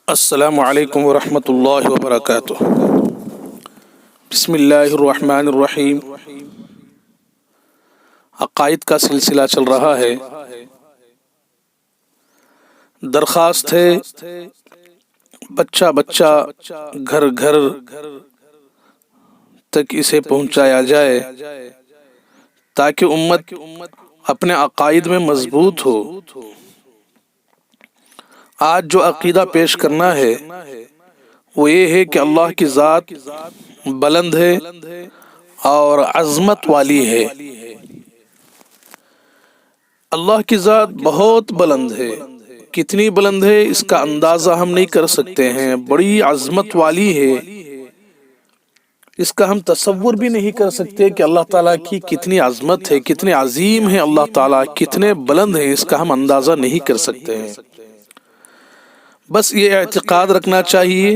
السلام علیکم ورحمۃ اللہ وبرکاتہ۔ بسم اللہ الرحمن الرحیم۔ عقائد کا سلسلہ چل رہا ہے۔ درخواست ہے بچہ بچہ گھر گھر تک اسے پہنچایا جائے تاکہ امت اپنے عقائد میں مضبوط ہو۔ آج جو عقیدہ پیش کرنا ہے وہ یہ ہے کہ اللہ کی ذات بلند ہے اور عظمت والی ہے۔ اللہ کی ذات بہت بلند ہے۔ کتنی بلند ہے اس کا اندازہ ہم نہیں کر سکتے ہیں۔ بڑی عظمت والی ہے، اس کا ہم تصور بھی نہیں کر سکتے کہ اللہ تعالیٰ کی کتنی عظمت ہے، کتنے عظیم ہے اللہ تعالیٰ، کتنے بلند ہیں، اس کا ہم اندازہ نہیں کر سکتے ہیں۔ بس یہ اعتقاد رکھنا چاہیے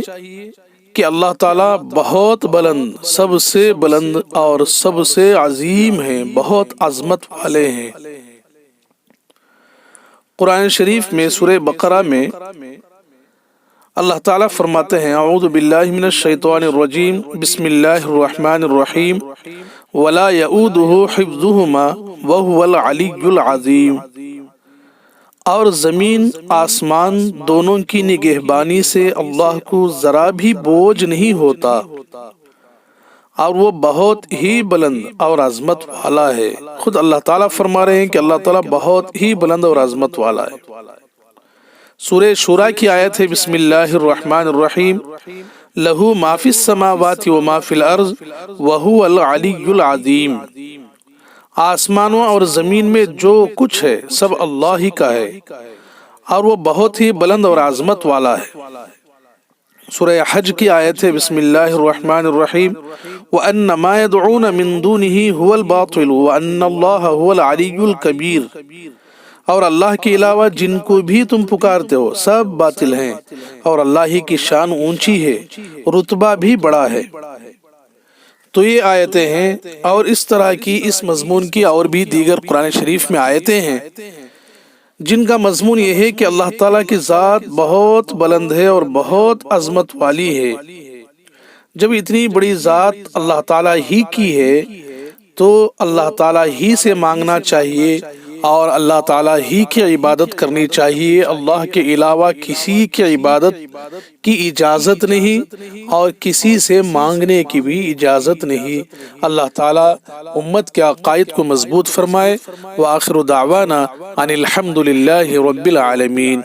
کہ اللہ تعالیٰ بہت بلند، سب سے بلند اور سب سے عظیم ہیں، بہت عظمت والے ہیں۔ قرآن شریف میں سورہ بقرہ میں اللہ تعالیٰ فرماتے ہیں: اعوذ باللہ من الشیطان الرجیم، بسم اللہ الرحمن الرحیم، ولا یؤودہ حفظہما وہو العلی العظیم۔ اور زمین آسمان دونوں کی نگہبانی سے اللہ کو ذرا بھی بوجھ نہیں ہوتا، اور وہ بہت ہی بلند اور عظمت والا ہے۔ خود اللہ تعالیٰ فرما رہے ہیں کہ اللہ تعالیٰ بہت ہی بلند اور عظمت والا ہے۔ سورہ شورى کی آیت ہے: بسم اللہ الرحمن الرحیم، لہ ما فی السماوات و ما فی الارض وہو العلی العظیم۔ آسمانوں اور زمین میں جو کچھ ہے سب اللہ ہی کا ہے اور وہ بہت ہی بلند اور عظمت والا ہے۔ سورہ حج کی آیت ہے: بسم اللہ الرحمن الرحیم، وَأَنَّ مَا يَدْعُونَ مِن دُونِهِ هُوَ الْبَاطِلُ وَأَنَّ اللَّهَ هُوَ الْعَلِيُّ الْكَبِيرُ۔ اور اللہ کے علاوہ جن کو بھی تم پکارتے ہو سب باطل ہیں، اور اللہ ہی کی شان اونچی ہے، رتبہ بھی بڑا ہے۔ تو یہ آیتیں ہیں، اور اس طرح کی اس مضمون کی اور بھی دیگر قرآن شریف میں آیتیں ہیں جن کا مضمون یہ ہے کہ اللہ تعالیٰ کی ذات بہت بلند ہے اور بہت عظمت والی ہے۔ جب اتنی بڑی ذات اللہ تعالیٰ ہی کی ہے تو اللہ تعالیٰ ہی سے مانگنا چاہیے اور اللہ تعالیٰ ہی کی عبادت کرنی چاہیے۔ اللہ کے علاوہ کسی کی عبادت کی اجازت نہیں اور کسی سے مانگنے کی بھی اجازت نہیں۔ اللہ تعالیٰ امت کے عقائد کو مضبوط فرمائے۔ وآخر دعوانا ان الحمد للہ رب العالمین۔